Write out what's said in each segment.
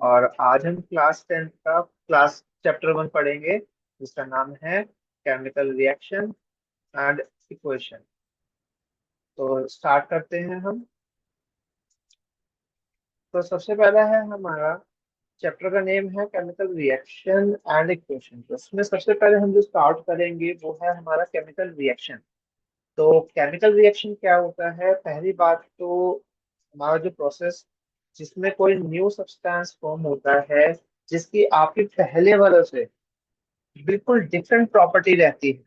और आज हम क्लास 10 का क्लास चैप्टर 1 पढ़ेंगे, जिसका नाम है केमिकल रिएक्शन एंड इक्वेशन। तो स्टार्ट करते हैं हम। तो सबसे पहला है हमारा चैप्टर का नेम है केमिकल रिएक्शन एंड इक्वेशन। तो इसमें सबसे पहले हम जो स्टार्ट करेंगे वो है हमारा केमिकल रिएक्शन। तो केमिकल रिएक्शन क्या होता है? पहली बात तो हमारा जो प्रोसेस जिसमें कोई न्यू सब्सटेंस फॉर्म होता है, जिसकी आपकी पहले वाले से बिल्कुल डिफरेंट प्रॉपर्टी रहती है,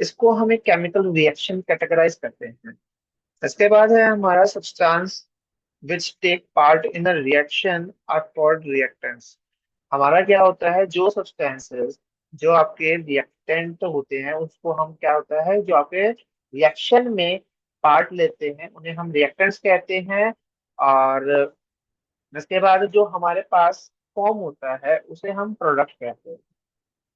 इसको हम एक केमिकल रिएक्शन कैटेगराइज करते हैं। इसके बाद है हमारा substance which take part in a reaction are called reactants. हमारा क्या होता है, जो सब्सटेंसेस जो आपके रिएक्टेंट होते हैं उसको हम क्या होता है, जो आपके रिएक्शन में पार्ट लेते हैं उन्हें हम रिएक्टेंट्स कहते हैं। और इसके बाद जो हमारे पास फॉर्म होता है उसे हम प्रोडक्ट कहते हैं।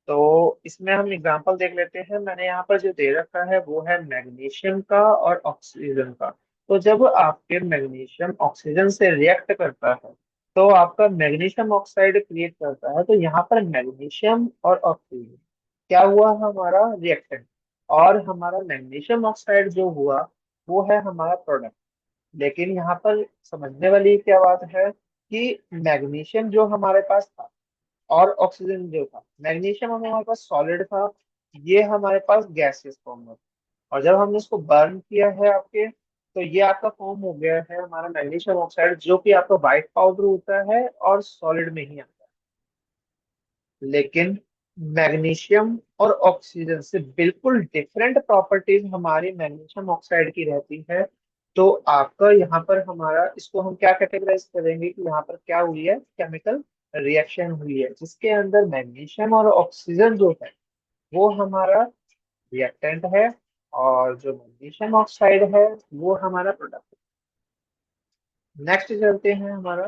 तो इसमें हम एग्जांपल देख लेते हैं। मैंने यहाँ पर जो दे रखा है वो है मैग्नीशियम का और ऑक्सीजन का। तो जब आपके मैग्नीशियम ऑक्सीजन से रिएक्ट करता है तो आपका मैग्नीशियम ऑक्साइड क्रिएट करता है। तो यहाँ पर मैग्नीशियम और ऑक्सीजन क्या हुआ, हमारा रिएक्टेंट। और हमारा मैग्नीशियम ऑक्साइड जो हुआ वो है हमारा प्रोडक्ट। लेकिन यहाँ पर समझने वाली क्या बात है कि मैग्नीशियम जो हमारे पास था और ऑक्सीजन जो था, मैग्नीशियम हमारे पास सॉलिड था, ये हमारे पास गैसियस फॉर्म में था। और जब हमने इसको बर्न किया है आपके, तो ये आपका फॉर्म हो गया है हमारा मैग्नीशियम ऑक्साइड, जो कि आपका व्हाइट पाउडर होता है और सॉलिड में ही आता है। लेकिन मैग्नीशियम और ऑक्सीजन से बिल्कुल डिफरेंट प्रॉपर्टीज हमारी मैग्नीशियम ऑक्साइड की रहती है। तो आपका यहाँ पर हमारा इसको हम क्या कैटेगराइज करेंगे कि यहाँ पर क्या हुई है, केमिकल रिएक्शन हुई है जिसके अंदर मैग्नीशियम और ऑक्सीजन जो है वो हमारा रिएक्टेंट है, और जो मैग्नीशियम ऑक्साइड है वो हमारा प्रोडक्ट है। नेक्स्ट चलते हैं हमारा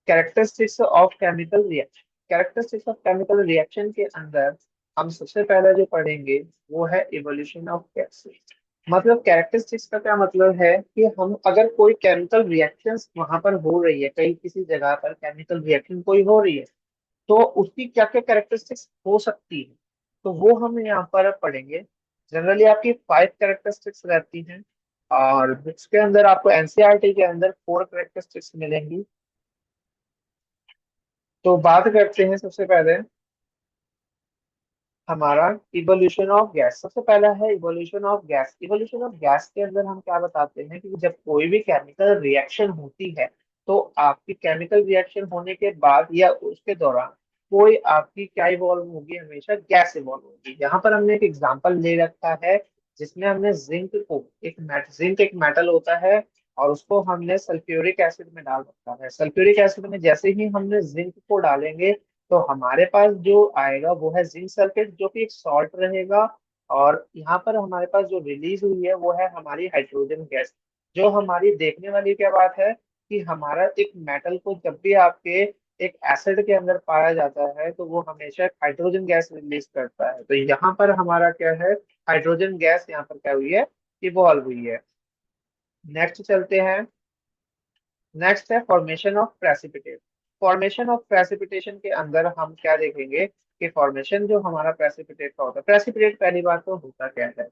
characteristics of chemical reaction. Characteristics of chemical reaction के अंदर हम सबसे पहले जो पढ़ेंगे वो है इवोल्यूशन ऑफ गैसेस। मतलब कैरेक्टरिस्टिक्स का क्या मतलब है कि हम अगर कोई केमिकल रिएक्शंस वहां पर हो रही है, कहीं किसी जगह पर केमिकल रिएक्शन कोई हो रही है, तो उसकी क्या क्या कैरेक्टरिस्टिक्स हो सकती है, तो वो हम यहाँ पर पढ़ेंगे। जनरली आपकी 5 कैरेक्टरिस्टिक्स रहती हैं, और बुक्स के अंदर आपको एनसीईआरटी के अंदर 4 कैरेक्टरिस्टिक्स मिलेंगी। तो बात करते हैं सबसे पहले हमारा इवोल्यूशन ऑफ गैस। सबसे पहला है evolution of gas. Evolution of gas के अंदर हम क्या बताते हैं कि जब कोई भी केमिकल रिएक्शन होती है, तो आपकी केमिकल रिएक्शन होने के बाद या उसके दौरान कोई आपकी क्या इवॉल्व होगी, हमेशा गैस इवॉल्व होगी। यहाँ पर हमने एक एग्जांपल ले रखा है जिसमें हमने जिंक को जिंक एक मेटल होता है, और उसको हमने सल्फ्यूरिक एसिड में डाल रखा है। सल्फ्यूरिक एसिड में जैसे ही हमने जिंक को डालेंगे तो हमारे पास जो आएगा वो है जिंक सल्फेट, जो कि एक सॉल्ट रहेगा। और यहाँ पर हमारे पास जो रिलीज हुई है वो है हमारी हाइड्रोजन गैस। जो हमारी देखने वाली क्या बात है कि हमारा एक मेटल को जब भी आपके एक एसिड के अंदर पाया जाता है तो वो हमेशा हाइड्रोजन गैस रिलीज करता है। तो यहाँ पर हमारा क्या है, हाइड्रोजन गैस यहाँ पर क्या हुई है, इवॉल्व हुई है। नेक्स्ट चलते हैं। नेक्स्ट है formation of precipitate. Formation of precipitation के अंदर हम क्या देखेंगे कि फॉर्मेशन जो हमारा प्रेसिपिटेट का होता है, प्रेसिपिटेट पहली बात तो होता क्या है।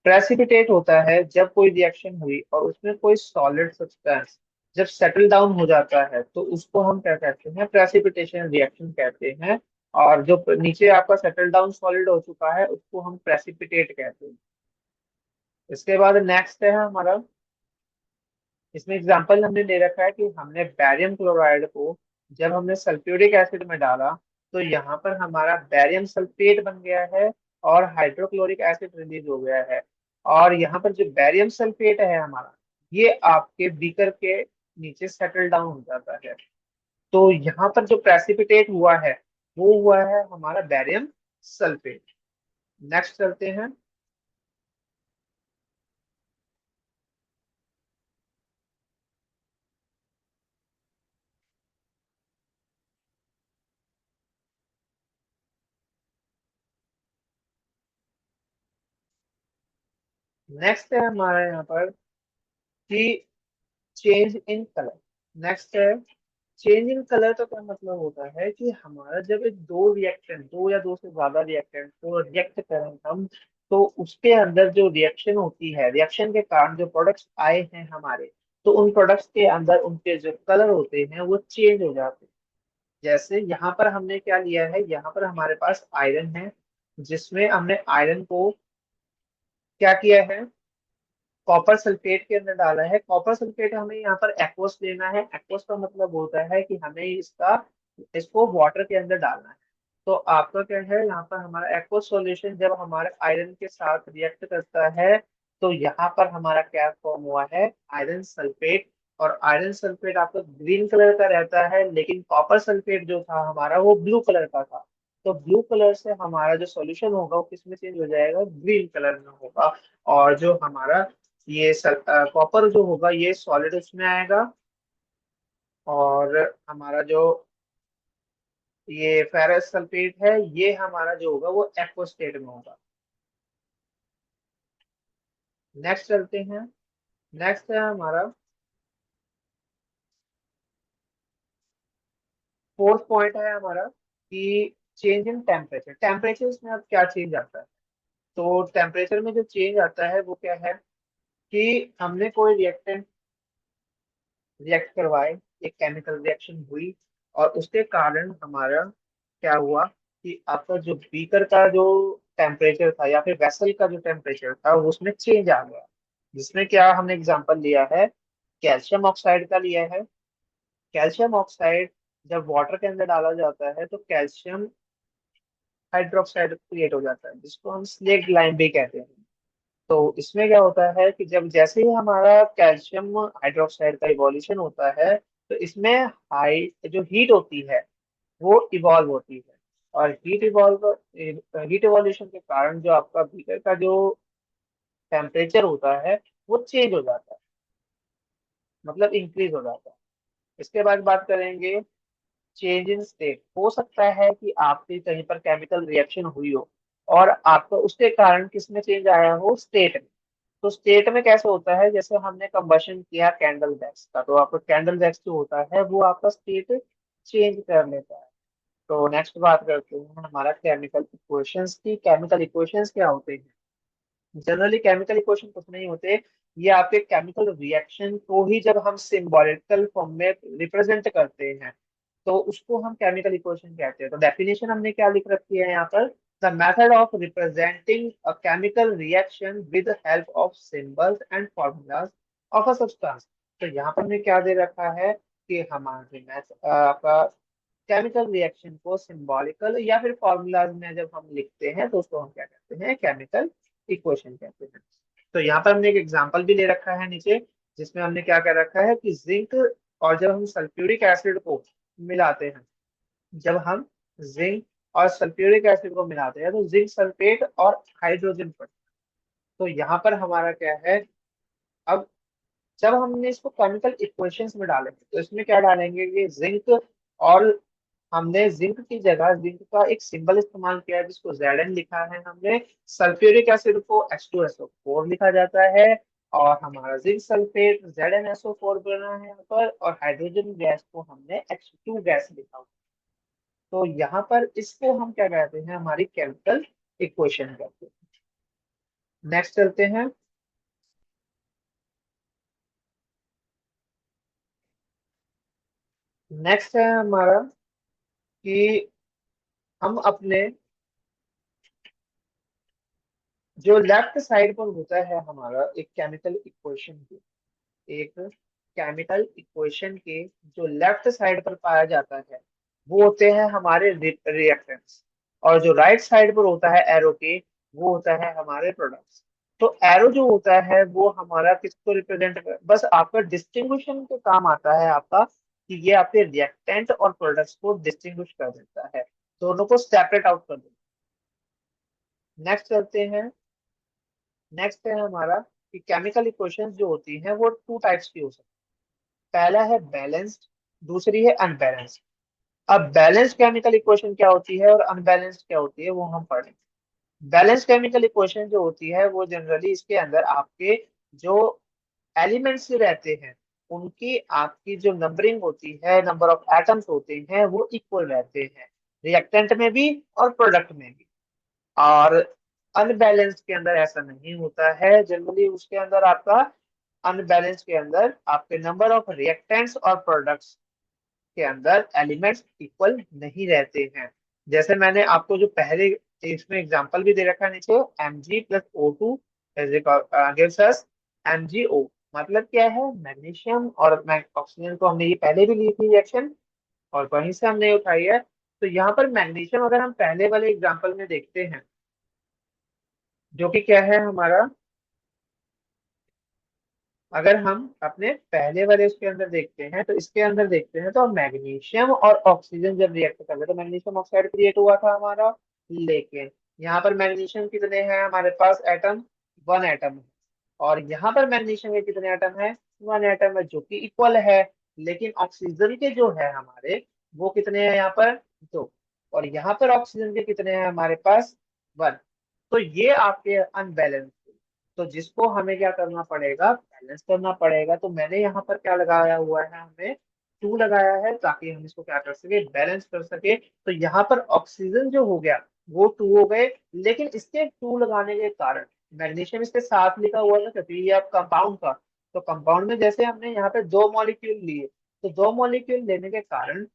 प्रेसिपिटेट होता है जब कोई रिएक्शन हुई और उसमें कोई सॉलिड सब्सटेंस जब सेटल डाउन हो जाता है तो उसको हम क्या कहते हैं, प्रेसिपिटेशन रिएक्शन कहते हैं। और जो नीचे आपका सेटल डाउन सॉलिड हो चुका है उसको हम प्रेसिपिटेट कहते हैं। इसके बाद नेक्स्ट है हमारा, इसमें एग्जांपल हमने ले रखा है कि हमने बैरियम क्लोराइड को जब हमने सल्फ्यूरिक एसिड में डाला तो यहाँ पर हमारा बैरियम सल्फेट बन गया है और हाइड्रोक्लोरिक एसिड रिलीज हो गया है। और यहाँ पर जो बैरियम सल्फेट है हमारा, ये आपके बीकर के नीचे सेटल डाउन हो जाता है। तो यहाँ पर जो प्रेसिपिटेट हुआ है वो हुआ है हमारा बैरियम सल्फेट। नेक्स्ट चलते हैं। नेक्स्ट है हमारा यहाँ पर कि चेंज इन कलर। नेक्स्ट है चेंजिंग कलर का क्या मतलब होता है कि हमारा जब एक दो रिएक्टेंट, दो या दो से ज्यादा रिएक्टेंट को रिएक्ट करें हम, तो उसके अंदर जो रिएक्शन होती है, रिएक्शन के कारण जो प्रोडक्ट्स आए हैं हमारे, तो उन प्रोडक्ट्स के अंदर उनके जो कलर होते हैं वो चेंज हो जाते हैं। जैसे यहाँ पर हमने क्या लिया है, यहाँ पर हमारे पास आयरन है, जिसमें हमने आयरन को क्या किया है, कॉपर सल्फेट के अंदर डाला है। कॉपर सल्फेट हमें यहाँ पर एक्वस लेना है। एक्वस का मतलब होता है कि हमें इसको वाटर के अंदर डालना है। तो आपका क्या है, यहाँ पर हमारा एक्वस सॉल्यूशन जब हमारे आयरन के साथ रिएक्ट करता है, तो यहाँ पर हमारा क्या फॉर्म हुआ है, आयरन सल्फेट। और आयरन सल्फेट आपका ग्रीन कलर का रहता है, लेकिन कॉपर सल्फेट जो था हमारा वो ब्लू कलर का था। तो ब्लू कलर से हमारा जो सॉल्यूशन होगा वो किसमें चेंज हो जाएगा, ग्रीन कलर में होगा। और जो हमारा ये कॉपर जो होगा ये सॉलिड उसमें आएगा। और हमारा जो ये फेरस सल्फेट है, ये हमारा जो होगा वो एक्व स्टेट में होगा। नेक्स्ट चलते हैं। नेक्स्ट है हमारा फोर्थ पॉइंट है हमारा कि चेंज इन टेम्परेचर। टेम्परेचर में अब क्या चेंज आता है, तो टेम्परेचर में जो चेंज आता है वो क्या है कि हमने कोई रिएक्टेंट रिएक्ट करवाए, एक केमिकल रिएक्शन हुई, और उसके कारण हमारा क्या हुआ कि आपका जो बीकर का जो टेम्परेचर था या फिर वेसल का जो टेम्परेचर था उसमें चेंज आ गया। जिसमें क्या हमने एग्जांपल लिया है, कैल्शियम ऑक्साइड का लिया है। कैल्शियम ऑक्साइड जब वाटर के अंदर डाला जाता है तो कैल्शियम हाइड्रोक्साइड क्रिएट हो जाता है, जिसको हम स्लेट लाइम भी कहते हैं। तो इसमें क्या होता है कि जब जैसे ही हमारा कैल्शियम हाइड्रोक्साइड का इवोल्यूशन होता है, तो इसमें हाई जो हीट होती है वो इवॉल्व होती है। और हीट इवोल्यूशन के कारण जो आपका बीकर का जो टेम्परेचर होता है वो चेंज हो जाता है, मतलब इंक्रीज हो जाता है। इसके बाद बात करेंगे चेंज इन स्टेट। हो सकता है कि आपकी कहीं पर केमिकल रिएक्शन हुई हो और आपको उसके कारण किसमें चेंज आया हो, स्टेट में। तो स्टेट में कैसे होता है, जैसे हमने कंबशन किया कैंडल वैक्स का, तो आपका कैंडल वैक्स जो होता है वो आपका स्टेट चेंज कर लेता है। तो नेक्स्ट बात करते हैं हमारा केमिकल इक्वेशंस की। केमिकल इक्वेशंस क्या होते हैं, जनरली केमिकल इक्वेशन कुछ नहीं होते, ये आपके केमिकल रिएक्शन को ही जब हम सिंबॉलिकल फॉर्म में रिप्रेजेंट करते हैं तो उसको हम केमिकल इक्वेशन कहते हैं। तो डेफिनेशन हमने क्या लिख रखी है यहाँ पर, the method of representing a chemical reaction with help of symbols and formulas of a substance. तो यहाँ पर हमने क्या दे रखा है कि हमारे मैथ आपका केमिकल रिएक्शन को सिंबॉलिकल या फिर फॉर्मूलाज में जब हम लिखते हैं तो उसको हम क्या कहते हैं, केमिकल इक्वेशन कहते हैं। तो यहाँ पर हमने एक एग्जांपल भी ले रखा है नीचे, जिसमें हमने क्या कर रखा है कि जिंक, और जब हम सल्फ्यूरिक एसिड को मिलाते हैं, जब हम जिंक और सल्फ्यूरिक एसिड को मिलाते हैं तो जिंक सल्फेट और हाइड्रोजन पर। तो यहाँ पर हमारा क्या है, अब जब हमने इसको केमिकल इक्वेशंस में डालेंगे तो इसमें क्या डालेंगे कि जिंक, और हमने जिंक की जगह जिंक का एक सिंबल इस्तेमाल किया है जिसको Zn लिखा है हमने। सल्फ्यूरिक एसिड को H2SO4 लिखा जाता है, और हमारा जिंक सल्फेट ZnSO4 बना है यहाँ पर, और हाइड्रोजन गैस को हमने H2 गैस लिखा हुआ। तो यहाँ पर इसको हम क्या कहते हैं, हमारी केमिकल इक्वेशन कहते हैं। नेक्स्ट चलते हैं। नेक्स्ट है हमारा कि हम अपने जो लेफ्ट साइड पर होता है हमारा एक केमिकल इक्वेशन की, एक केमिकल इक्वेशन के जो लेफ्ट साइड पर पाया जाता है वो होते हैं हमारे रिएक्टेंट्स, और जो राइट साइड पर होता है एरो के, वो होता है हमारे प्रोडक्ट्स। तो एरो जो होता है वो हमारा किसको रिप्रेजेंट कर, बस आपका डिस्टिंग्विशन के काम आता है आपका, कि ये आपके रिएक्टेंट और प्रोडक्ट्स को डिस्टिंग्विश कर देता है, दोनों को सेपरेट आउट कर देता है। नेक्स्ट चलते हैं। नेक्स्ट है हमारा कि केमिकल इक्वेशंस जो होती हैं वो टू टाइप्स की हो सकती है। पहला है बैलेंस्ड, दूसरी है अनबैलेंस्ड। अब बैलेंस्ड केमिकल इक्वेशन क्या होती है और अनबैलेंस्ड क्या होती है वो हम पढ़ेंगे। बैलेंस केमिकल इक्वेशन जो होती है वो जनरली इसके अंदर आपके जो एलिमेंट्स रहते हैं उनकी आपकी जो नंबरिंग होती है, नंबर ऑफ एटम्स होते हैं, वो इक्वल रहते हैं, रिएक्टेंट में भी और प्रोडक्ट में भी। और अनबैलेंस के अंदर ऐसा नहीं होता है, जनरली उसके अंदर आपका अनबैलेंस के अंदर आपके नंबर ऑफ रिएक्टेंट्स और प्रोडक्ट्स के अंदर एलिमेंट्स इक्वल नहीं रहते हैं। जैसे मैंने आपको जो पहले इसमें एग्जांपल भी दे रखा है नीचे, Mg+O2 गिव्स अस MgO। मतलब क्या है, मैग्नीशियम और ऑक्सीजन को हमने ये पहले भी ली थी रिएक्शन, और वहीं से हमने उठाई है। तो यहाँ पर मैग्नीशियम अगर हम पहले वाले एग्जांपल में देखते हैं, जो कि क्या है हमारा, अगर हम अपने पहले वाले उसके अंदर देखते हैं, तो इसके अंदर देखते हैं तो मैग्नीशियम और ऑक्सीजन जब रिएक्ट कर रहे तो मैग्नीशियम ऑक्साइड क्रिएट हुआ था हमारा। लेकिन यहाँ पर मैग्नीशियम कितने हैं हमारे पास एटम, 1 एटम है। और यहाँ पर मैग्नीशियम के कितने एटम है, 1 एटम है, जो कि इक्वल है। लेकिन ऑक्सीजन के जो है हमारे, वो कितने हैं यहाँ पर, 2। और यहाँ पर ऑक्सीजन के कितने हैं हमारे पास, 1। तो ये आपके अनबैलेंस, तो जिसको हमें क्या करना पड़ेगा, बैलेंस करना पड़ेगा। तो मैंने यहाँ पर क्या लगाया हुआ है, हमें 2 लगाया है, ताकि हम इसको क्या कर सके, बैलेंस कर सके। तो यहाँ पर ऑक्सीजन जो हो गया वो 2 हो गए। लेकिन इसके 2 लगाने के कारण, मैग्नीशियम इसके साथ लिखा हुआ था क्योंकि ये अब कंपाउंड था, तो कंपाउंड में जैसे हमने यहाँ पे 2 मॉलिक्यूल लिए, तो 2 मॉलिक्यूल लेने के कारण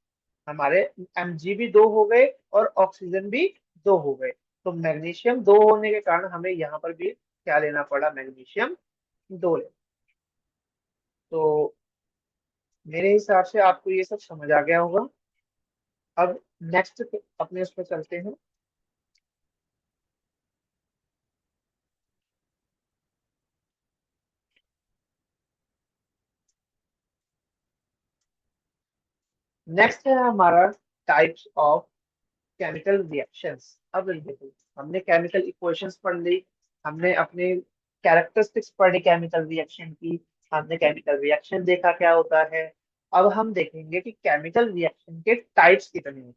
हमारे Mg भी 2 हो गए और ऑक्सीजन भी 2 हो गए। तो मैग्नीशियम 2 होने के कारण हमें यहाँ पर भी क्या लेना पड़ा, मैग्नीशियम 2 ले। तो मेरे हिसाब से आपको ये सब समझ आ गया होगा। अब नेक्स्ट अपने उस पर चलते हैं। नेक्स्ट है हमारा टाइप्स ऑफ केमिकल रिएक्शंस। अब देखो, हमने केमिकल इक्वेशंस पढ़ ली, हमने अपने कैरेक्टरिस्टिक्स पढ़ी केमिकल रिएक्शन की, हमने केमिकल रिएक्शन देखा क्या होता है। अब हम देखेंगे कि केमिकल रिएक्शन के टाइप्स कितने हैं।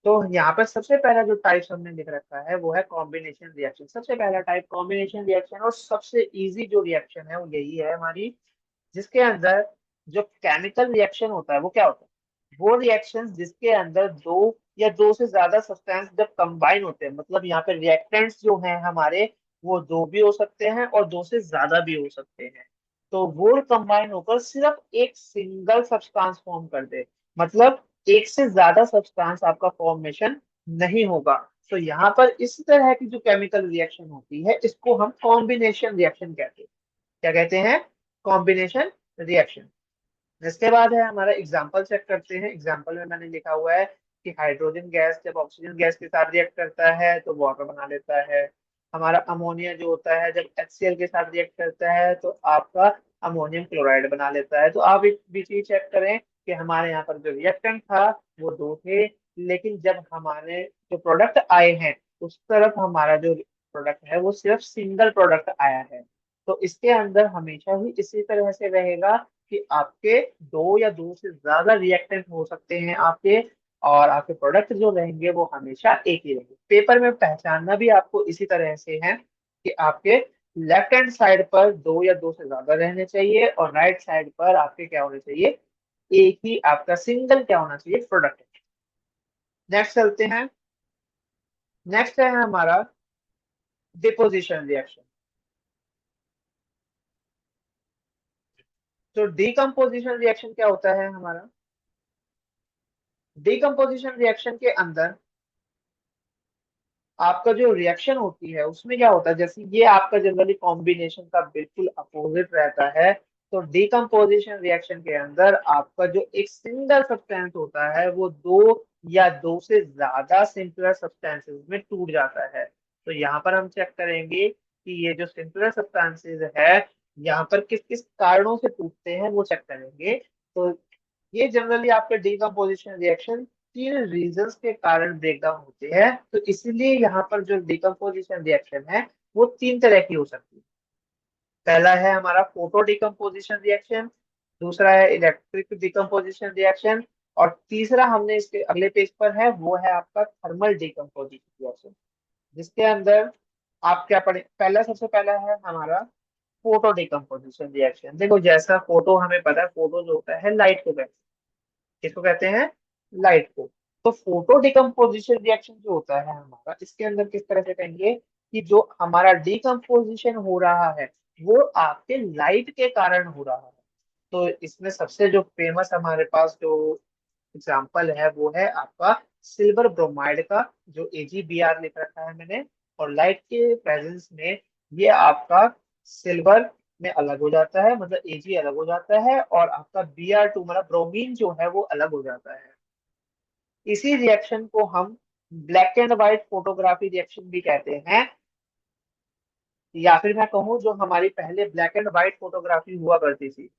तो यहाँ पर सबसे पहला जो टाइप्स हमने लिख रखा है वो है कॉम्बिनेशन रिएक्शन। सबसे पहला टाइप कॉम्बिनेशन रिएक्शन, और सबसे इजी जो रिएक्शन है वो यही है हमारी, जिसके अंदर जो केमिकल रिएक्शन होता है वो क्या होता है, वो रिएक्शन जिसके अंदर 2 या 2 से ज्यादा सब्सटेंस जब कंबाइन होते हैं, मतलब यहाँ पे रिएक्टेंट्स जो हैं हमारे, वो 2 भी हो सकते हैं और 2 से ज्यादा भी हो सकते हैं। तो वो कंबाइन होकर सिर्फ एक सिंगल सब्सटेंस फॉर्म कर दे, मतलब एक से ज्यादा सब्सटेंस आपका फॉर्मेशन नहीं होगा। तो यहाँ पर इस तरह की जो केमिकल रिएक्शन होती है, इसको हम कॉम्बिनेशन रिएक्शन कहते हैं। क्या कहते हैं, कॉम्बिनेशन रिएक्शन। इसके बाद है हमारा एग्जाम्पल चेक करते हैं। एग्जाम्पल में मैंने लिखा हुआ है कि हाइड्रोजन गैस जब ऑक्सीजन गैस के साथ रिएक्ट करता है तो वाटर बना लेता है। हमारा अमोनिया जो होता है जब HCl के साथ रिएक्ट करता है तो आपका अमोनियम क्लोराइड बना लेता है। तो आप एक भी चीज चेक करें कि हमारे यहाँ पर जो रिएक्टेंट था वो 2 थे, लेकिन जब हमारे जो प्रोडक्ट आए हैं उस तरफ हमारा जो प्रोडक्ट है वो सिर्फ सिंगल प्रोडक्ट आया है। तो इसके अंदर हमेशा ही इसी तरह से रहेगा कि आपके 2 या 2 से ज्यादा रिएक्टेंट हो सकते हैं आपके, और आपके प्रोडक्ट जो रहेंगे वो हमेशा एक ही रहेंगे। पेपर में पहचानना भी आपको इसी तरह से है कि आपके लेफ्ट हैंड साइड पर 2 या 2 से ज्यादा रहने चाहिए, और राइट साइड पर आपके क्या होने चाहिए, एक ही आपका सिंगल क्या होना चाहिए, प्रोडक्ट। नेक्स्ट चलते हैं। नेक्स्ट है हमारा डिपोजिशन रिएक्शन। तो डीकम्पोजिशन रिएक्शन क्या होता है हमारा, डीकम्पोजिशन रिएक्शन के अंदर आपका जो रिएक्शन होती है उसमें क्या होता है, जैसे ये आपका जनरली कॉम्बिनेशन का बिल्कुल अपोजिट रहता है। तो डीकम्पोजिशन रिएक्शन के अंदर आपका जो एक सिंगल सब्सटेंस होता है वो 2 या 2 से ज्यादा सिंपलर सब्सटेंसेस में टूट जाता है। तो यहाँ पर हम चेक करेंगे कि ये जो सिंपलर सब्सटेंसेस है यहाँ पर किस किस कारणों से टूटते हैं वो चेक करेंगे। तो ये जनरली आपके डीकम्पोजिशन रिएक्शन 3 रीजंस के कारण ब्रेकडाउन होते हैं। तो इसीलिए यहाँ पर जो डिकम्पोजिशन रिएक्शन है वो 3 तरह की हो सकती है। पहला है हमारा फोटो डिकम्पोजिशन रिएक्शन, दूसरा है इलेक्ट्रिक डिकम्पोजिशन रिएक्शन, और तीसरा हमने इसके अगले पेज पर है वो है आपका थर्मल डिकम्पोजिशन रिएक्शन, जिसके अंदर आप क्या पढ़े, पहला सबसे पहला है हमारा फोटो डिकम्पोजिशन रिएक्शन। देखो जैसा फोटो हमें पता है, फोटो जो होता है लाइट को कहते हैं, किसको कहते हैं, लाइट को। तो फोटो डिकम्पोजिशन रिएक्शन जो होता है हमारा, इसके अंदर किस तरह से कहेंगे कि जो हमारा डिकम्पोजिशन हो रहा है वो आपके लाइट के कारण हो रहा है। तो इसमें सबसे जो फेमस हमारे पास जो एग्जाम्पल है वो है आपका सिल्वर ब्रोमाइड का, जो AgBr लिख रखा है मैंने। और लाइट के प्रेजेंस में ये आपका सिल्वर में अलग हो जाता है, मतलब Ag अलग हो जाता है, और आपका Br2 मतलब ब्रोमीन जो है वो अलग हो जाता है। इसी रिएक्शन को हम black and white photography reaction भी कहते हैं, या फिर मैं कहूँ जो हमारी पहले ब्लैक एंड व्हाइट फोटोग्राफी हुआ करती थी,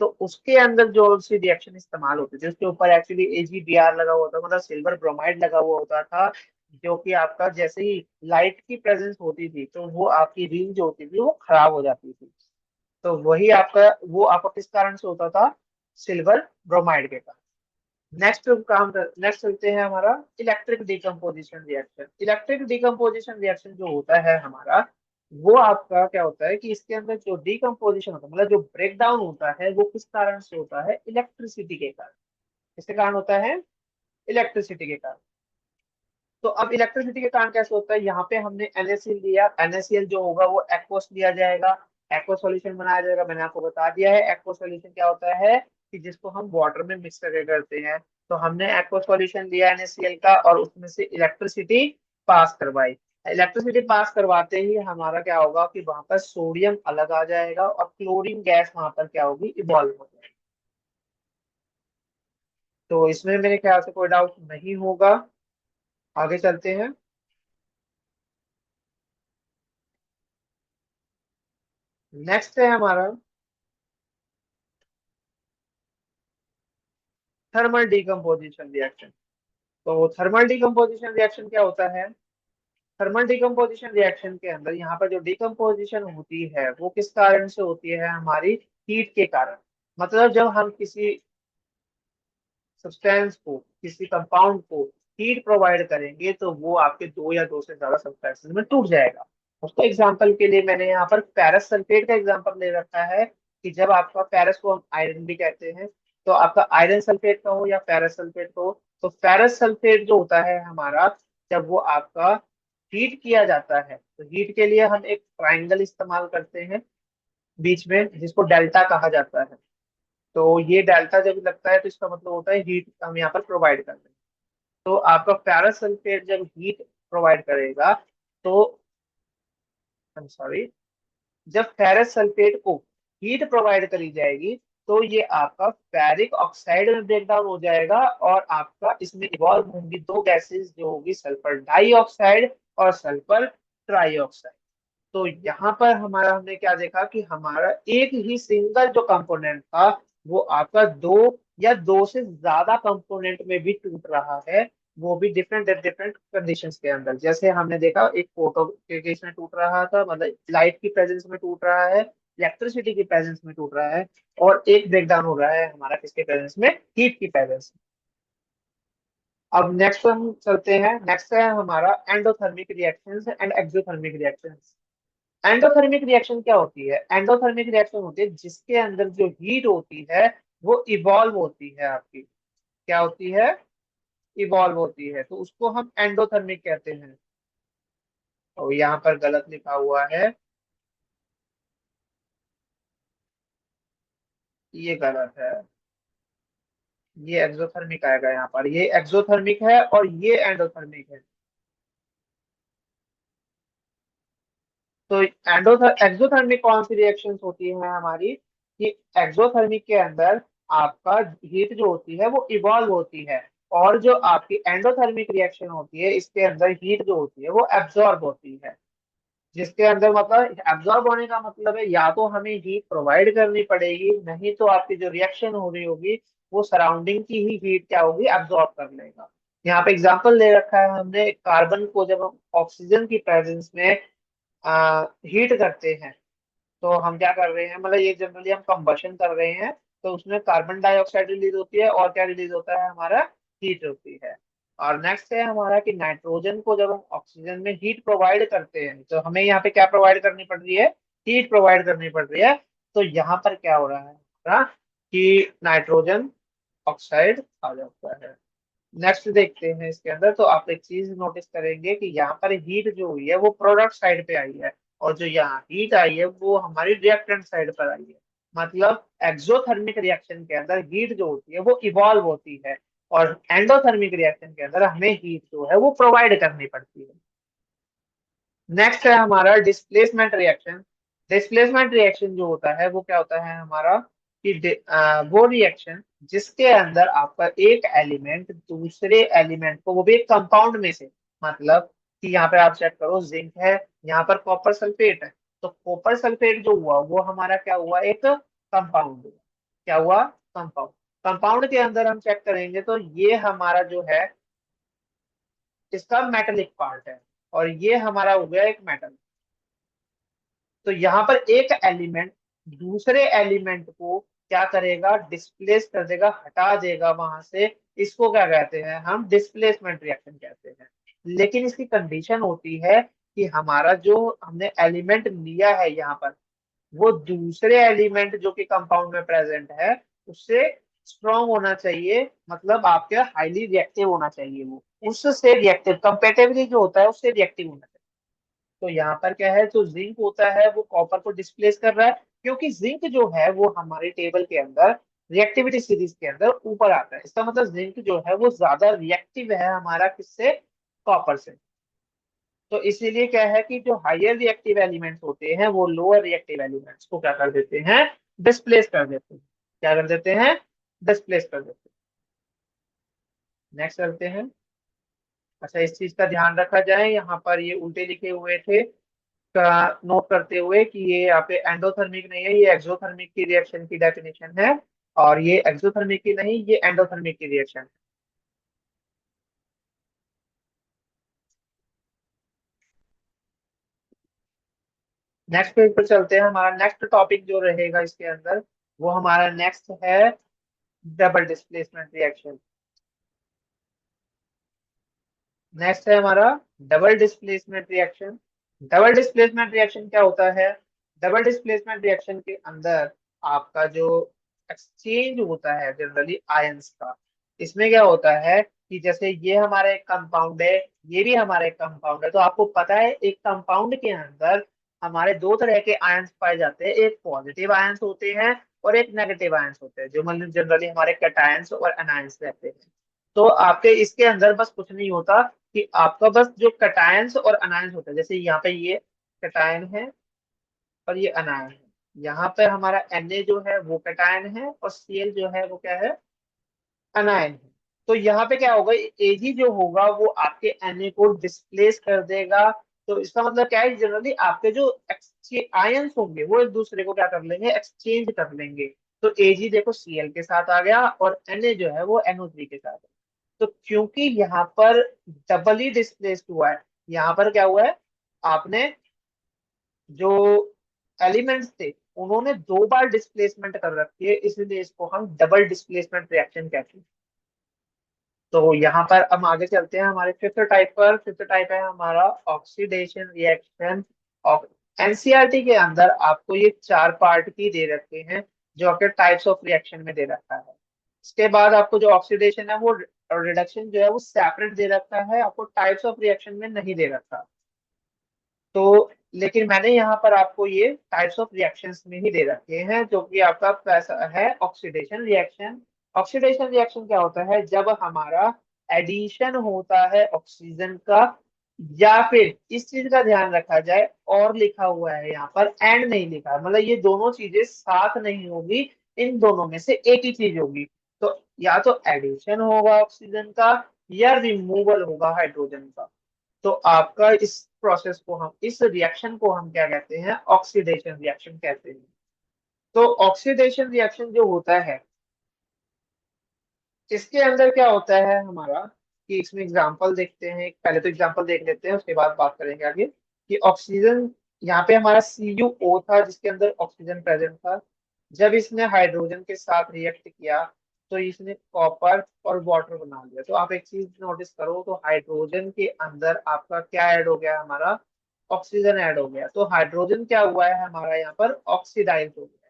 तो उसके अंदर जो सी रिएक्शन इस्तेमाल होती थी उसके ऊपर एक्चुअली AgBr लगा हुआ था, मतलब सिल्वर ब्रोमाइड लगा हुआ होता था। जो कि आपका जैसे ही लाइट की प्रेजेंस होती थी तो वो आपकी रील जो होती थी वो खराब हो जाती थी। तो वही आपका वो आपका किस कारण से होता था, सिल्वर ब्रोमाइड के कारण। नेक्स्ट चलते हैं हमारा electric decomposition reaction. Electric decomposition reaction जो होता है हमारा, वो आपका क्या होता है कि इसके अंदर जो डिकम्पोजिशन होता है, मतलब जो ब्रेक डाउन होता है, वो किस कारण से होता है, इलेक्ट्रिसिटी के कारण। किसके कारण होता है, इलेक्ट्रिसिटी के कारण। तो अब इलेक्ट्रिसिटी के कारण कैसे होता है, यहाँ पे हमने NaCl लिया, NaCl जो होगा वो एक्वस लिया जाएगा, एक्वस सॉल्यूशन बनाया जाएगा। मैंने आपको बता दिया है एक्वस सॉल्यूशन क्या होता है, कि जिसको हम वाटर में मिक्स करके करते हैं। तो हमने एक्वस सॉल्यूशन लिया NaCl का और उसमें से इलेक्ट्रिसिटी पास करवाई। इलेक्ट्रिसिटी पास करवाते ही हमारा क्या होगा कि वहां पर सोडियम अलग आ जाएगा और क्लोरीन गैस वहां पर क्या होगी, इवॉल्व हो जाएगी। तो इसमें मेरे ख्याल से कोई डाउट नहीं होगा। आगे चलते हैं। नेक्स्ट है हमारा थर्मल डिकम्पोजिशन रिएक्शन। तो थर्मल डिकम्पोजिशन रिएक्शन क्या होता है, थर्मल डिकम्पोजिशन रिएक्शन के अंदर यहाँ पर जो डिकम्पोजिशन होती है वो किस कारण से होती है, हमारी हीट के कारण। मतलब जब हम किसी सब्सटेंस को, किसी कंपाउंड को हीट प्रोवाइड करेंगे तो वो आपके दो या दो से ज्यादा सब्सटेंसेस में टूट जाएगा। उसको एग्जांपल के लिए मैंने यहाँ पर फेरस सल्फेट का एग्जांपल ले रखा है, कि जब आपका फेरस को हम आयरन भी कहते हैं, तो आपका आयरन सल्फेट का हो या फेरस सल्फेट का हो, तो फेरस सल्फेट जो होता है हमारा, जब वो आपका हीट किया जाता है तो हीट के लिए हम एक ट्राइंगल इस्तेमाल करते हैं बीच में, जिसको डेल्टा कहा जाता है। तो ये डेल्टा जब लगता है तो इसका मतलब होता है हीट हम यहाँ पर प्रोवाइड कर रहे हैं। तो आपका फेरस सल्फेट जब हीट प्रोवाइड करेगा, तो आई एम सॉरी, जब फेरस सल्फेट को हीट प्रोवाइड करी जाएगी तो ये आपका फेरिक ऑक्साइड में ब्रेक डाउन हो जाएगा, और आपका इसमें इवॉल्व होंगी दो गैसेस जो होगी सल्फर डाइऑक्साइड और सल्फर ट्राइऑक्साइड। तो यहाँ पर हमारा हमने क्या देखा कि हमारा एक ही सिंगल जो कंपोनेंट था वो आपका दो या दो से ज्यादा कंपोनेंट में भी टूट रहा है, वो भी डिफरेंट डिफरेंट कंडीशंस के अंदर। जैसे हमने देखा एक फोटो के केस में टूट रहा था, मतलब लाइट की प्रेजेंस में टूट रहा है, इलेक्ट्रिसिटी की प्रेजेंस में टूट रहा है, और एक ब्रेकडाउन हो रहा है हमारा किसके प्रेजेंस में, हीट की प्रेजेंस में। अब नेक्स्ट हम चलते हैं, नेक्स्ट है हमारा endothermic reactions and exothermic reactions. Endothermic reaction क्या होती है, एंडोथर्मिक रिएक्शन होती है जिसके अंदर जो हीट होती है वो इवॉल्व होती है आपकी, क्या होती है, इवॉल्व होती है, तो उसको हम एंडोथर्मिक कहते हैं। और यहाँ पर गलत लिखा हुआ है, ये गलत है, ये एक्सोथर्मिक आएगा यहाँ पर, ये एक्सोथर्मिक है और ये एंडोथर्मिक है। तो एक्सोथर्मिक कौन सी रिएक्शंस होती है हमारी, कि एक्सोथर्मिक के अंदर आपका हीट जो होती है वो इवॉल्व होती है, और जो आपकी एंडोथर्मिक रिएक्शन होती है इसके अंदर हीट जो होती है वो एब्जॉर्ब होती है। जिसके अंदर मतलब एब्जॉर्ब होने का मतलब है या तो हमें हीट प्रोवाइड करनी पड़ेगी, नहीं तो आपकी जो रिएक्शन हो रही होगी वो सराउंडिंग की ही हीट क्या होगी, एब्जॉर्ब कर लेगा। यहाँ पे एग्जांपल ले रखा है हमने, कार्बन को जब हम ऑक्सीजन की प्रेजेंस में हीट करते हैं तो हम क्या कर रहे हैं, मतलब ये जनरली हम कंबशन कर रहे हैं, तो उसमें कार्बन डाइऑक्साइड रिलीज होती है और क्या रिलीज होता है हमारा, हीट होती है। और नेक्स्ट है हमारा कि नाइट्रोजन को जब हम ऑक्सीजन में हीट प्रोवाइड करते हैं तो हमें यहाँ पे क्या प्रोवाइड करनी पड़ रही है, हीट प्रोवाइड करनी पड़ रही है। तो यहाँ पर क्या हो रहा है हमारा कि नाइट्रोजन ऑक्साइड आ जाता है। नेक्स्ट देखते हैं इसके अंदर। तो आप एक चीज नोटिस करेंगे कि यहाँ पर हीट जो हुई है वो प्रोडक्ट साइड पे आई है, और जो यहाँ हीट आई है वो हमारी रिएक्टेंट साइड पर आई है। मतलब एक्सोथर्मिक रिएक्शन के अंदर हीट जो होती है वो इवॉल्व होती है, और एंडोथर्मिक रिएक्शन के अंदर हमें हीट जो है वो प्रोवाइड करनी पड़ती है। नेक्स्ट है हमारा डिस्प्लेसमेंट रिएक्शन। डिस्प्लेसमेंट रिएक्शन जो होता है वो क्या होता है हमारा कि वो रिएक्शन जिसके अंदर आपका एक एलिमेंट दूसरे एलिमेंट को, वो भी एक कंपाउंड में से, मतलब कि यहाँ पे आप चेक करो जिंक है, यहाँ पर कॉपर सल्फेट है। तो कॉपर सल्फेट जो हुआ वो हमारा क्या हुआ, एक कंपाउंड हुआ। क्या हुआ, कंपाउंड। कंपाउंड के अंदर हम चेक करेंगे तो ये हमारा जो है इसका मेटेलिक पार्ट है, और ये हमारा हो गया एक मेटल। तो यहाँ पर एक एलिमेंट दूसरे एलिमेंट को क्या करेगा, डिस्प्लेस कर देगा, हटा देगा वहां से। इसको क्या कहते हैं हम, डिस्प्लेसमेंट रिएक्शन कहते हैं। लेकिन इसकी कंडीशन होती है कि हमारा जो हमने एलिमेंट लिया है यहाँ पर, वो दूसरे एलिमेंट जो कि कंपाउंड में प्रेजेंट है उससे स्ट्रॉन्ग होना चाहिए, मतलब आपके हाईली रिएक्टिव होना चाहिए, वो उससे रिएक्टिव कंपेटिवली जो होता है उससे रिएक्टिव होना चाहिए। तो यहाँ पर क्या है, जो जिंक होता है वो कॉपर को डिस्प्लेस कर रहा है, क्योंकि जिंक जो है वो हमारे टेबल के अंदर रिएक्टिविटी सीरीज के अंदर ऊपर आता है। इसका मतलब जिंक जो है वो ज्यादा रिएक्टिव है हमारा किससे, कॉपर से। तो इसीलिए क्या है कि जो हायर रिएक्टिव एलिमेंट्स होते हैं वो लोअर रिएक्टिव एलिमेंट्स को क्या कर देते हैं, डिस्प्लेस कर देते हैं। क्या कर देते हैं, डिस्प्लेस कर देते हैं। नेक्स्ट करते हैं। अच्छा, इस चीज का ध्यान रखा जाए, यहाँ पर ये उल्टे लिखे हुए थे का नोट करते हुए कि ये यहाँ पे एंडोथर्मिक नहीं है, ये एक्सोथर्मिक की रिएक्शन की डेफिनेशन है। और ये एक्सोथर्मिक की नहीं, ये एंडोथर्मिक की रिएक्शन है। नेक्स्ट पेज पर चलते हैं। हमारा नेक्स्ट टॉपिक जो रहेगा इसके अंदर, वो हमारा नेक्स्ट है डबल डिस्प्लेसमेंट रिएक्शन। नेक्स्ट है हमारा double displacement reaction. Double displacement reaction क्या होता है, डबल डिस्प्लेसमेंट रिएक्शन के अंदर आपका जो एक्सचेंज होता है जनरली आयंस का, इसमें क्या होता है कि जैसे ये हमारा एक कंपाउंड है, ये भी हमारा एक कंपाउंड है। तो आपको पता है एक कंपाउंड के अंदर हमारे दो तरह के आयंस पाए जाते हैं, एक पॉजिटिव आयंस होते हैं और एक नेगेटिव आयंस होते हैं, जो मतलब जनरली हमारे कैटायंस और एनायंस रहते हैं। तो आपके इसके अंदर बस कुछ नहीं होता कि आपका बस जो कटायंस और अनायंस होता है, जैसे यहाँ पे ये कटायन है और ये अनायन है। यहाँ पे हमारा Na जो है वो कटायन है और Cl जो है वो क्या है, अनायन है। तो यहाँ पे क्या होगा, Ag जो होगा वो आपके Na को डिस्प्लेस कर देगा। तो इसका मतलब क्या है, जनरली आपके जो आयंस होंगे वो एक दूसरे को क्या कर लेंगे, एक्सचेंज कर लेंगे। तो Ag देखो Cl के साथ आ गया और Na जो है वो NO3 के साथ। तो क्योंकि यहाँ पर डबली डिस्प्लेस्ड हुआ है, यहाँ पर क्या हुआ है, आपने जो एलिमेंट्स थे उन्होंने दो बार डिस्प्लेसमेंट कर रखी है, इसलिए इसको हम डबल डिस्प्लेसमेंट रिएक्शन कहते हैं। तो यहाँ पर हम आगे चलते हैं हमारे फिफ्थ टाइप पर। फिफ्थ टाइप है हमारा ऑक्सीडेशन रिएक्शन। और एनसीईआरटी के अंदर आपको ये चार पार्ट की दे रखे हैं, जो आपके टाइप्स ऑफ रिएक्शन में दे रखा है। इसके बाद आपको जो ऑक्सीडेशन है वो रिडक्शन जो है वो सेपरेट दे रखा है, आपको टाइप्स ऑफ रिएक्शन में नहीं दे रखा। तो लेकिन मैंने यहाँ पर आपको ये टाइप्स ऑफ रिएक्शंस में ही दे रखे हैं, जो कि आपका पैसा है ऑक्सीडेशन रिएक्शन। ऑक्सीडेशन रिएक्शन क्या होता है, जब हमारा एडिशन होता है ऑक्सीजन का, या फिर इस चीज का ध्यान रखा जाए, और लिखा हुआ है यहाँ पर एंड नहीं लिखा है, मतलब ये दोनों चीजें साथ नहीं होगी, इन दोनों में से एक ही चीज होगी। तो या तो एडिशन होगा ऑक्सीजन का, या रिमूवल होगा हाइड्रोजन का। तो आपका इस प्रोसेस को हम, इस रिएक्शन को हम क्या कहते हैं, ऑक्सीडेशन रिएक्शन कहते हैं। तो ऑक्सीडेशन रिएक्शन जो होता है, इसके अंदर क्या होता है हमारा कि इसमें एग्जांपल देखते हैं। पहले तो एग्जांपल देख लेते हैं, उसके बाद बात करेंगे आगे कि ऑक्सीजन, यहाँ पे हमारा CuO था जिसके अंदर ऑक्सीजन प्रेजेंट था। जब इसने हाइड्रोजन के साथ रिएक्ट किया तो इसने कॉपर और वाटर बना लिया। तो आप एक चीज नोटिस करो, तो हाइड्रोजन के अंदर आपका क्या ऐड हो गया, हमारा ऑक्सीजन ऐड हो गया, तो हाइड्रोजन क्या हुआ है हमारा यहाँ पर ऑक्सीडाइज हो गया।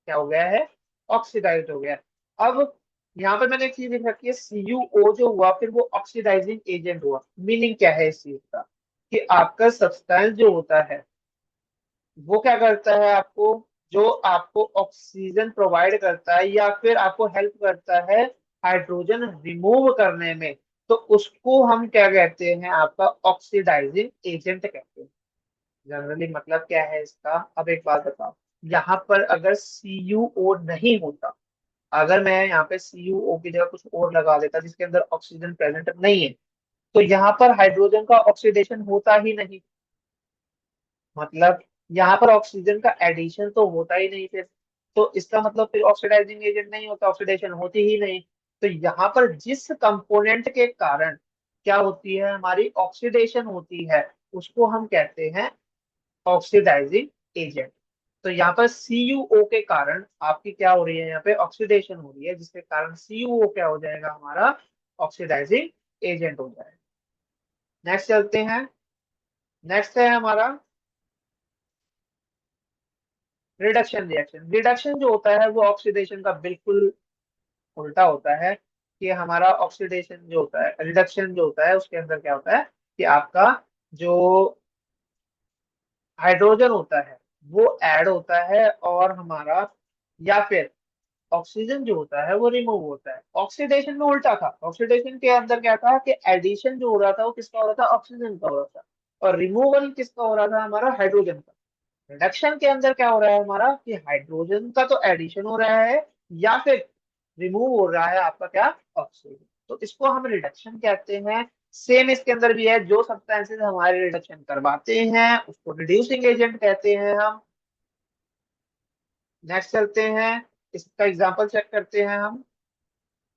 क्या हो गया है? ऑक्सीडाइज हो गया। अब यहाँ पर मैंने एक चीज लिख रखी है, CuO जो हुआ फिर वो ऑक्सीडाइजिंग एजेंट हुआ। मीनिंग क्या है इस चीज का? कि आपका सब्सटेंस जो होता है वो क्या करता है आपको, जो आपको ऑक्सीजन प्रोवाइड करता है या फिर आपको हेल्प करता है हाइड्रोजन रिमूव करने में, तो उसको हम क्या कहते हैं, आपका ऑक्सीडाइजिंग एजेंट कहते हैं। जनरली मतलब क्या है इसका, अब एक बात बताओ, यहाँ पर अगर CuO नहीं होता, अगर मैं यहाँ पे CuO की जगह कुछ और लगा देता जिसके अंदर ऑक्सीजन प्रेजेंट नहीं है, तो यहाँ पर हाइड्रोजन का ऑक्सीडेशन होता ही नहीं। मतलब यहाँ पर ऑक्सीजन का एडिशन तो होता ही नहीं फिर, तो इसका मतलब फिर ऑक्सीडाइजिंग एजेंट नहीं होता, ऑक्सीडेशन होती ही नहीं। तो यहाँ पर जिस कंपोनेंट के कारण क्या होती है हमारी ऑक्सीडेशन होती है, उसको हम कहते हैं ऑक्सीडाइजिंग एजेंट। तो यहाँ पर CuO के कारण आपकी क्या हो रही है, यहाँ पे ऑक्सीडेशन हो रही है, जिसके कारण CuO क्या हो जाएगा हमारा ऑक्सीडाइजिंग एजेंट हो जाएगा। नेक्स्ट चलते हैं। नेक्स्ट है हमारा रिडक्शन रिएक्शन। रिडक्शन जो होता है वो ऑक्सीडेशन का बिल्कुल उल्टा होता है। कि हमारा ऑक्सीडेशन जो होता है, रिडक्शन जो होता है उसके अंदर क्या होता है कि आपका जो हाइड्रोजन होता है वो ऐड होता है और हमारा या फिर ऑक्सीजन जो होता है वो रिमूव होता है। ऑक्सीडेशन में उल्टा था, ऑक्सीडेशन के अंदर क्या था कि एडिशन जो हो रहा था वो किसका हो रहा था, ऑक्सीजन का हो रहा था, और रिमूवल किसका हो रहा था, हमारा हाइड्रोजन का। रिडक्शन के अंदर क्या हो रहा है हमारा कि हाइड्रोजन का तो एडिशन हो रहा है या फिर रिमूव हो रहा है आपका क्या, ऑक्सीजन। तो इसको हम रिडक्शन कहते हैं। सेम इसके अंदर भी है, जो सब्सटेंसेस हमारे रिडक्शन करवाते हैं उसको रिड्यूसिंग एजेंट कहते हैं हम। नेक्स्ट चलते हैं, इसका एग्जांपल चेक करते हैं हम।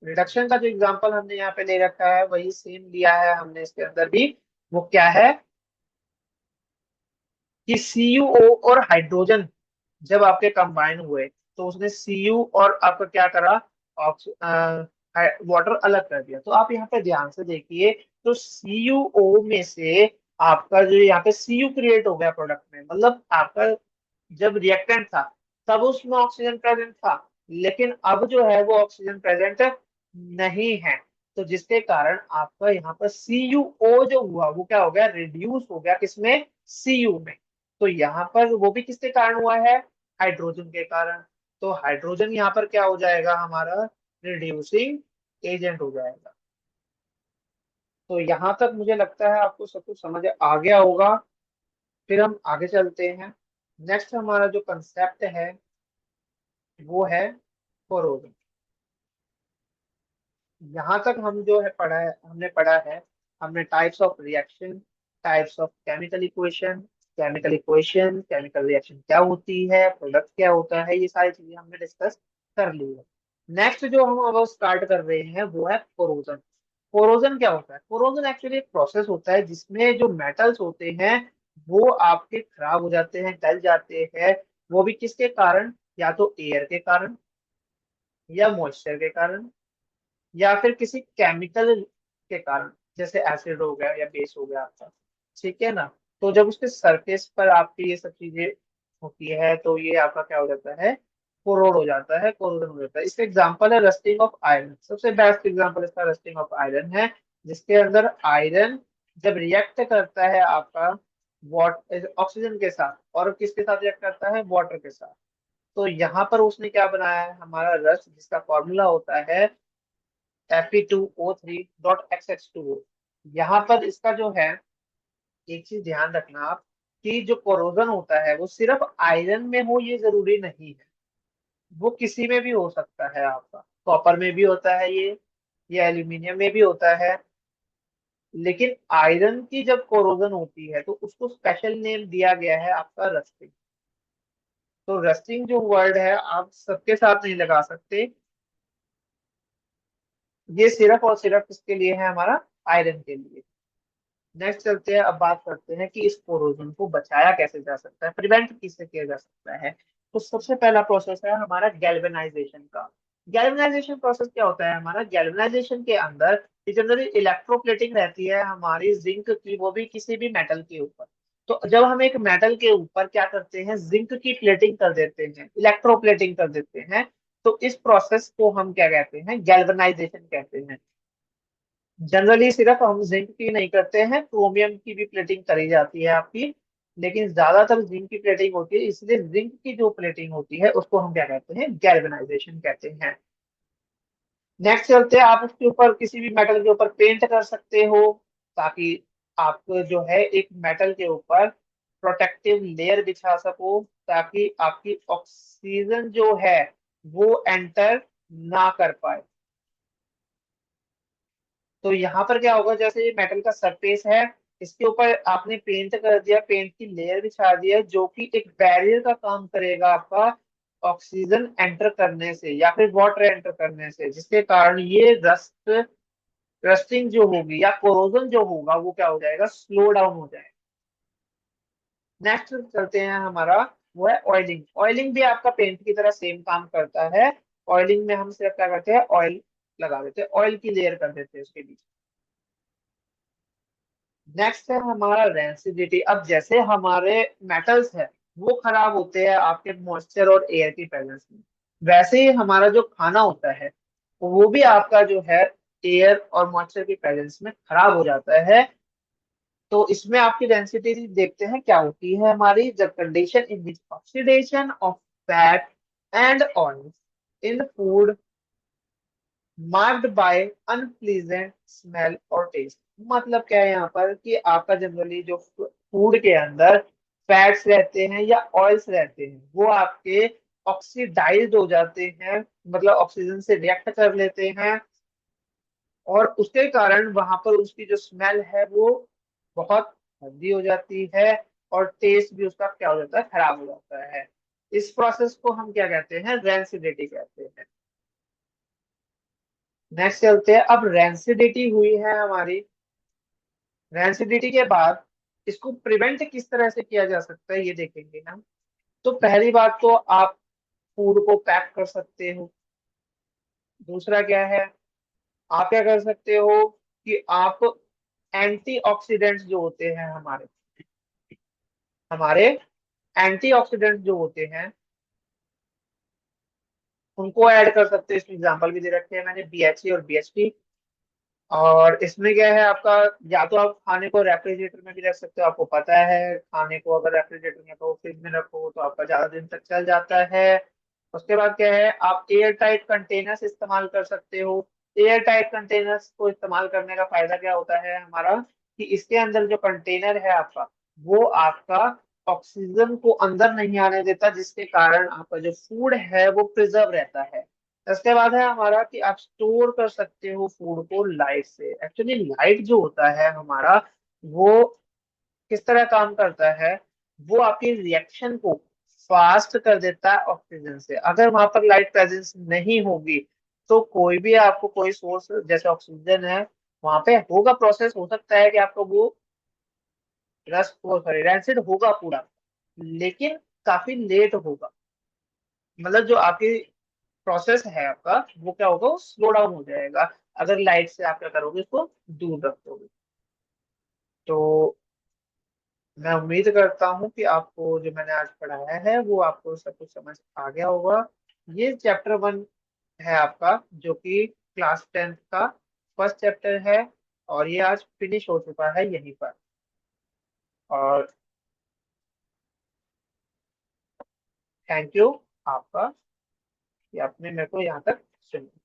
रिडक्शन का जो एग्जांपल हमने यहाँ पे ले रखा है वही सेम लिया है हमने इसके अंदर भी। वो क्या है कि CuO और हाइड्रोजन जब आपके कंबाइन हुए तो उसने Cu और आपका क्या करा, वाटर अलग कर दिया। तो आप यहाँ पे ध्यान से देखिए, तो CuO में से आपका जो यहाँ पे Cu क्रिएट हो गया प्रोडक्ट में, मतलब आपका जब रिएक्टेंट था तब उसमें ऑक्सीजन प्रेजेंट था, लेकिन अब जो है वो ऑक्सीजन प्रेजेंट नहीं है। तो जिसके कारण आपका यहाँ पर CuO जो हुआ वो क्या हो गया, रिड्यूस हो गया किसमें, Cu में। तो यहाँ पर वो भी किसके कारण हुआ है, हाइड्रोजन के कारण। तो हाइड्रोजन यहाँ पर क्या हो जाएगा हमारा, रिड्यूसिंग एजेंट हो जाएगा। तो यहाँ तक मुझे लगता है आपको सब कुछ समझ आ गया होगा। फिर हम आगे चलते हैं। नेक्स्ट हमारा जो कंसेप्ट है वो है कोरोजन। यहाँ तक हम जो है पढ़ा है, हमने पढ़ा है, हमने types of reaction, types of chemical equation, chemical reaction क्या होती है, प्रोडक्ट क्या होता है, ये सारी चीजें हमने डिस्कस कर ली है। नेक्स्ट जो हम अब स्टार्ट कर रहे हैं वो है कोरोजन। कोरोजन क्या होता है, कोरोजन एक्चुअली एक प्रोसेस होता है जिसमें जो मेटल्स होते हैं वो आपके खराब हो जाते हैं, गल जाते हैं। वो भी किसके कारण, या तो एयर के कारण या मॉइस्चर के कारण या फिर किसी केमिकल के कारण, जैसे एसिड हो गया या बेस हो गया आपका। ठीक है ना। तो जब उसके सरफेस पर आपकी ये सब चीजें होती है तो ये आपका क्या हो जाता है, कोरोड हो जाता है, कोरोजन हो जाता है। इसका एग्जांपल है रस्टिंग ऑफ आयरन, सबसे बेस्ट एग्जांपल इसका रस्टिंग ऑफ आयरन है, जिसके अंदर आयरन जब रिएक्ट करता है आपका वाटर ऑक्सीजन के साथ, और किसके साथ रिएक्ट करता है, वाटर के साथ। तो यहाँ पर उसने क्या बनाया है हमारा रस, जिसका फॉर्मूला होता है Fe2O3.Xx2O। यहाँ पर इसका जो है, एक चीज ध्यान रखना आप, कि जो कोरोजन होता है वो सिर्फ आयरन में हो ये जरूरी नहीं है, वो किसी में भी हो सकता है। आपका कॉपर में भी होता है ये एल्यूमिनियम में भी होता है। लेकिन आयरन की जब कोरोजन होती है तो उसको स्पेशल नेम दिया गया है आपका रस्टिंग। तो रस्टिंग जो वर्ड है आप सबके साथ नहीं लगा सकते, ये सिर्फ और सिर्फ किसके लिए है, हमारा आयरन के लिए। नेक्स्ट चलते हैं, अब बात करते हैं कि इस कोरोजन को बचाया कैसे जा सकता है, प्रिवेंट किससे किया जा सकता है। तो सबसे पहला प्रोसेस है हमारा गैल्वेनाइजेशन का। गैल्वेनाइजेशन प्रोसेस क्या होता है हमारा, गैल्वेनाइजेशन के अंदर जनरली इलेक्ट्रोप्लेटिंग रहती है हमारी जिंक की, वो भी किसी भी मेटल के ऊपर। तो जब हम एक मेटल के ऊपर क्या करते हैं, जिंक की प्लेटिंग कर देते हैं, इलेक्ट्रोप्लेटिंग कर देते हैं, तो इस प्रोसेस को हम क्या कहते हैं, गैल्वेनाइजेशन कहते हैं। जनरली सिर्फ हम जिंक की नहीं करते हैं, क्रोमियम की भी प्लेटिंग करी जाती है आपकी, लेकिन ज्यादातर जिंक की प्लेटिंग होती है, इसलिए जिंक की जो प्लेटिंग होती है उसको हम क्या कहते हैं, गैल्वेनाइजेशन कहते हैं। नेक्स्ट चलते हैं, आप उसके ऊपर किसी भी मेटल के ऊपर पेंट कर सकते हो, ताकि आप जो है एक मेटल के ऊपर प्रोटेक्टिव लेयर बिछा सको, ताकि आपकी ऑक्सीजन जो है वो एंटर ना कर पाए। तो यहाँ पर क्या होगा, जैसे ये मेटल का सरफेस है, इसके ऊपर आपने पेंट कर दिया, पेंट की लेयर बिछा दिया, जो कि एक बैरियर का काम करेगा आपका ऑक्सीजन एंटर करने से या फिर वाटर एंटर करने से, जिसके कारण ये रस्टिंग जो होगी या कोरोजन जो होगा वो क्या हो जाएगा, स्लो डाउन हो जाएगा। नेक्स्ट चलते हैं हमारा, वो है ऑयलिंग। ऑयलिंग भी आपका पेंट की तरह सेम काम करता है। ऑयलिंग में हम सिर्फ क्या करते हैं, ऑयल लगा देते हैं, ऑयल की लेयर कर देते हैं उसके बीच। नेक्स्ट है हमारा रेंसिडिटी। अब जैसे हमारे मेटल्स है वो खराब होते हैं आपके मॉइस्चर और एयर की प्रेजेंस में, वैसे ही हमारा जो खाना होता है वो भी आपका जो है एयर और मॉइस्चर की प्रेजेंस में खराब हो जाता है। तो इसमें आपकी डेंसिटी देखते हैं क्या होती है हमारी, the condition in which oxidation of fat and oil in food marked by unpleasant smell और टेस्ट। मतलब क्या है यहाँ पर कि आपका जनरली जो फूड के अंदर फैट्स रहते हैं या ऑयल्स रहते हैं वो आपके ऑक्सीडाइज्ड हो जाते हैं, मतलब ऑक्सीजन से रिएक्ट कर लेते हैं, और उसके कारण वहां पर उसकी जो स्मेल है वो बहुत गंदी हो जाती है, और टेस्ट भी उसका क्या हो जाता है, खराब हो जाता है। इस प्रोसेस को हम क्या कहते हैं, रेंसिडिटी कहते हैं। नेक्स्ट चलते हैं, अब रेंसिडिटी हुई है हमारी, रेंसिडिटी के बाद इसको प्रिवेंट किस तरह से किया जा सकता है ये देखेंगे हम। तो पहली बात तो आप फूड को पैक कर सकते हो। दूसरा क्या है, आप क्या कर सकते हो कि आप एंटीऑक्सीडेंट्स जो होते हैं हमारे एंटीऑक्सीडेंट्स जो होते हैं उनको ऐड कर सकते हैं। इसमें एग्जांपल भी दे रखे हैं मैंने, BHA और BHT। और इसमें क्या है आपका, या तो आप खाने को रेफ्रिजरेटर में भी रख सकते हो, आपको पता है खाने को अगर रेफ्रिजरेटर में तो फ्रिज में रखो तो आपका ज्यादा दिन तक चल जाता है। उसके बाद क्या है, आप एयर टाइट कंटेनर्स इस्तेमाल कर सकते हो। एयर टाइट कंटेनर्स को इस्तेमाल करने का फायदा क्या होता है हमारा, कि इसके अंदर जो कंटेनर है आपका वो आपका ऑक्सीजन को अंदर नहीं आने देता, जिसके कारण आपका जो फूड है वो प्रिजर्व रहता है। इसके बाद है हमारा कि आप स्टोर कर सकते हो फूड को लाइट से। एक्चुअली लाइट जो होता है हमारा वो किस तरह काम करता है, वो आपकी रिएक्शन को फास्ट कर देता है ऑक्सीजन से। अगर वहां पर लाइट प्रेजेंस नहीं होगी तो कोई भी आपको कोई सोर्स जैसे ऑक्सीजन है वहां पे होगा, प्रोसेस हो सकता है कि आपको वो रस वो सॉरी रैंसिड होगा पूरा, लेकिन काफी लेट होगा। मतलब जो आपकी प्रोसेस है आपका वो क्या होगा, वो स्लो डाउन हो जाएगा अगर लाइट से आप क्या करोगे, उसको दूर रखोगे। तो मैं उम्मीद करता हूँ कि आपको जो मैंने आज पढ़ाया है वो आपको सब कुछ समझ आ गया होगा। ये चैप्टर 1 है आपका, जो कि क्लास 10th का फर्स्ट चैप्टर है, और ये आज फिनिश हो चुका है यहीं पर। और थैंक यू आपका कि आपने मेरे को यहाँ तक सुना।